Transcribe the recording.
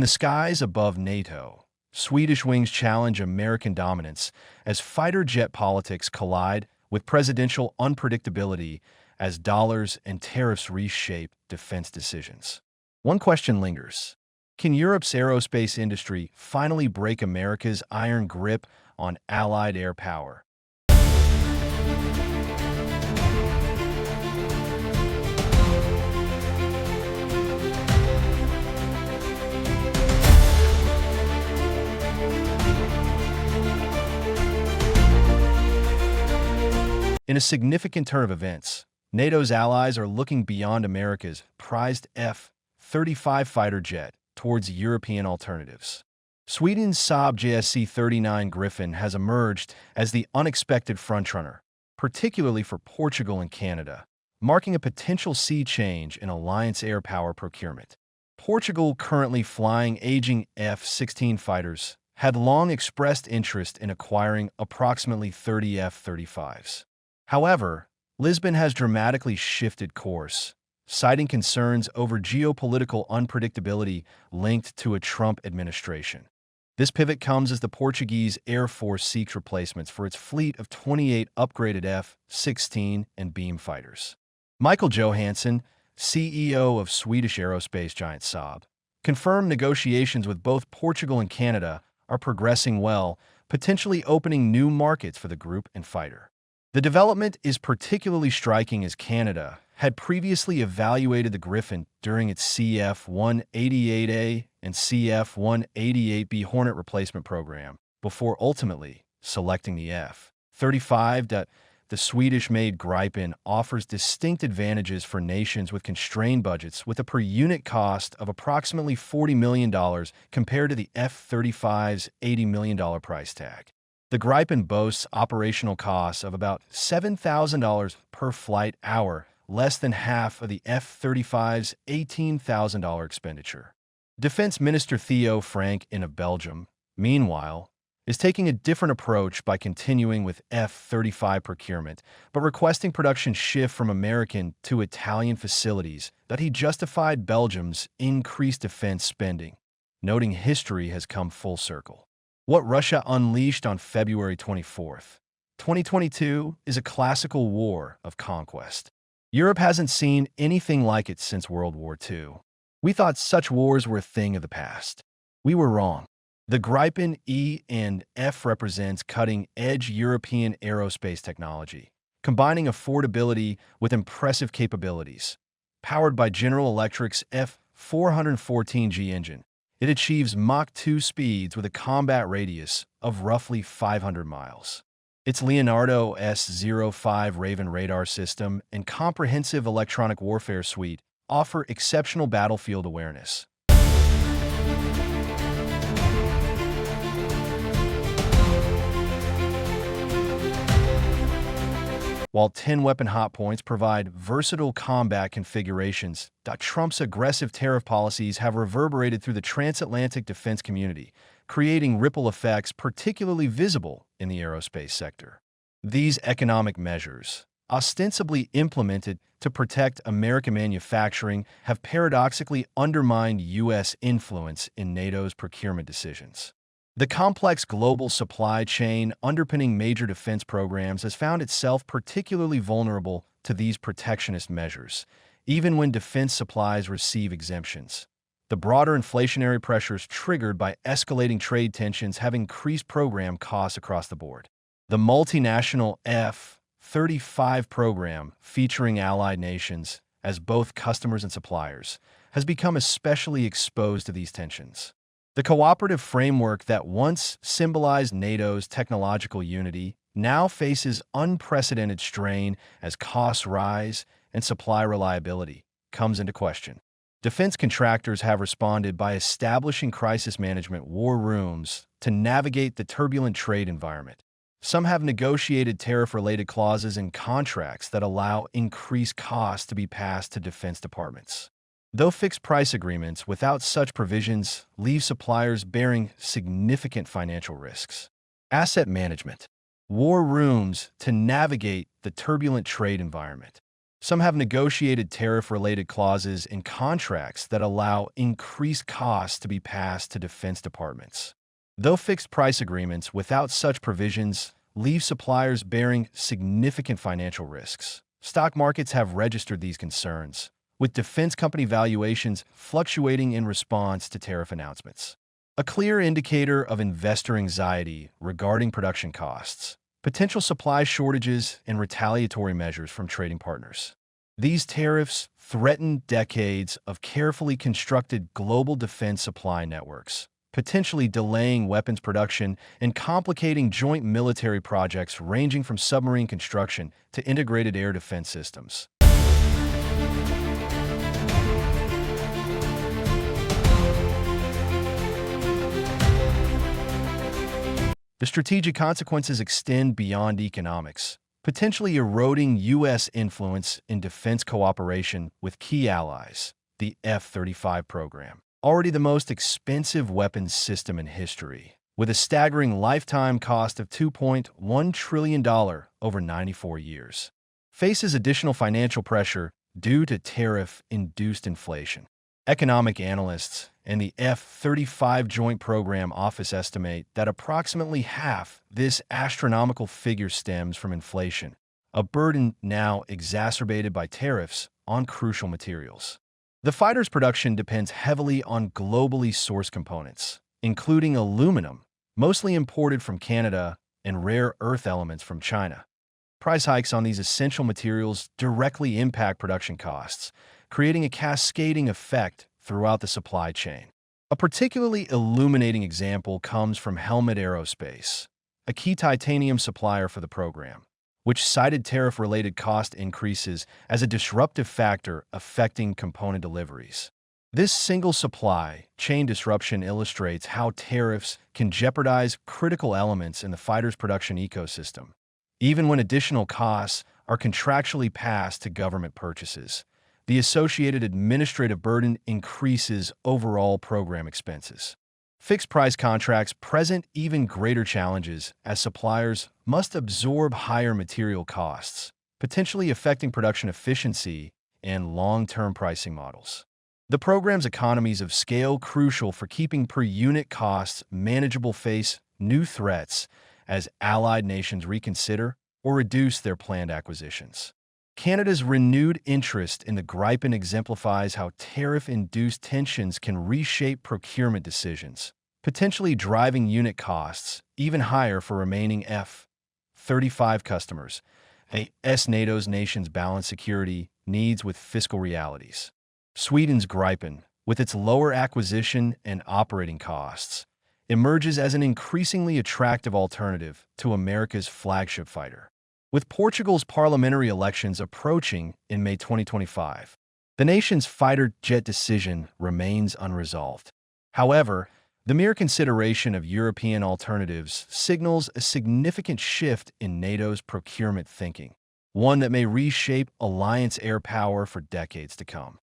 In the skies above NATO, Swedish wings challenge American dominance as fighter jet politics collide with presidential unpredictability as dollars and tariffs reshape defense decisions. One question lingers. Can Europe's aerospace industry finally break America's iron grip on Allied air power? In a significant turn of events, NATO's allies are looking beyond America's prized F-35 fighter jet towards European alternatives. Sweden's Saab JSC-39 Gripen has emerged as the unexpected frontrunner, particularly for Portugal and Canada, marking a potential sea change in alliance air power procurement. Portugal, currently flying aging F-16 fighters, had long expressed interest in acquiring approximately 30 F-35s. However, Lisbon has dramatically shifted course, citing concerns over geopolitical unpredictability linked to a Trump administration. This pivot comes as the Portuguese Air Force seeks replacements for its fleet of 28 upgraded F-16 and Beam fighters. Michael Johansson, CEO of Swedish aerospace giant Saab, confirmed negotiations with both Portugal and Canada are progressing well, potentially opening new markets for the group and fighter. The development is particularly striking as Canada had previously evaluated the Gripen during its CF-188A and CF-188B Hornet replacement program before ultimately selecting the F-35. The Swedish-made Gripen offers distinct advantages for nations with constrained budgets with a per-unit cost of approximately $40 million compared to the F-35's $80 million price tag. The Gripen boasts operational costs of about $7,000 per flight hour, less than half of the F-35's $18,000 expenditure. Defense Minister Theo Frank of Belgium, meanwhile, is taking a different approach by continuing with F-35 procurement, but requesting production shift from American to Italian facilities that he justified Belgium's increased defense spending, noting history has come full circle. What Russia unleashed on February 24, 2022 is a classical war of conquest. Europe hasn't seen anything like it since World War II. We thought such wars were a thing of the past. We were wrong. The Gripen E and F represents cutting-edge European aerospace technology, combining affordability with impressive capabilities. Powered by General Electric's F414G engine, it achieves Mach 2 speeds with a combat radius of roughly 500 miles. Its Leonardo S-05 Raven radar system and comprehensive electronic warfare suite offer exceptional battlefield awareness. While 10 weapon hotpoints provide versatile combat configurations, Trump's aggressive tariff policies have reverberated through the transatlantic defense community, creating ripple effects particularly visible in the aerospace sector. These economic measures, ostensibly implemented to protect American manufacturing, have paradoxically undermined U.S. influence in NATO's procurement decisions. The complex global supply chain underpinning major defense programs has found itself particularly vulnerable to these protectionist measures, even when defense supplies receive exemptions. The broader inflationary pressures triggered by escalating trade tensions have increased program costs across the board. The multinational F-35 program, featuring allied nations as both customers and suppliers, has become especially exposed to these tensions. The cooperative framework that once symbolized NATO's technological unity now faces unprecedented strain as costs rise and supply reliability comes into question. Defense contractors have responded by establishing crisis management war rooms to navigate the turbulent trade environment. Some have negotiated tariff-related clauses in contracts that allow increased costs to be passed to defense departments. Though fixed-price agreements without such provisions leave suppliers bearing significant financial risks. Asset management. War rooms to navigate the turbulent trade environment. Some have negotiated tariff-related clauses in contracts that allow increased costs to be passed to defense departments. Though fixed-price agreements without such provisions leave suppliers bearing significant financial risks, stock markets have registered these concerns, with defense company valuations fluctuating in response to tariff announcements. A clear indicator of investor anxiety regarding production costs, potential supply shortages, and retaliatory measures from trading partners. These tariffs threaten decades of carefully constructed global defense supply networks, potentially delaying weapons production and complicating joint military projects ranging from submarine construction to integrated air defense systems. The strategic consequences extend beyond economics, potentially eroding U.S. influence in defense cooperation with key allies. The F-35 program, already the most expensive weapons system in history, with a staggering lifetime cost of $2.1 trillion over 94 years, faces additional financial pressure due to tariff-induced inflation. Economic analysts and the F-35 Joint Program Office estimate that approximately half this astronomical figure stems from inflation, a burden now exacerbated by tariffs on crucial materials. The fighter's production depends heavily on globally sourced components, including aluminum, mostly imported from Canada, and rare earth elements from China. Price hikes on these essential materials directly impact production costs, creating a cascading effect throughout the supply chain. A particularly illuminating example comes from Helmet Aerospace, a key titanium supplier for the program, which cited tariff-related cost increases as a disruptive factor affecting component deliveries. This single supply chain disruption illustrates how tariffs can jeopardize critical elements in the fighter's production ecosystem, even when additional costs are contractually passed to government purchases. The associated administrative burden increases overall program expenses. Fixed-price contracts present even greater challenges as suppliers must absorb higher material costs, potentially affecting production efficiency and long-term pricing models. The program's economies of scale, crucial for keeping per-unit costs manageable, face new threats as allied nations reconsider or reduce their planned acquisitions. Canada's renewed interest in the Gripen exemplifies how tariff-induced tensions can reshape procurement decisions, potentially driving unit costs even higher for remaining F-35 customers, as NATO's nations balance security needs with fiscal realities. Sweden's Gripen, with its lower acquisition and operating costs, emerges as an increasingly attractive alternative to America's flagship fighter. With Portugal's parliamentary elections approaching in May 2025, the nation's fighter jet decision remains unresolved. However, the mere consideration of European alternatives signals a significant shift in NATO's procurement thinking, one that may reshape alliance air power for decades to come.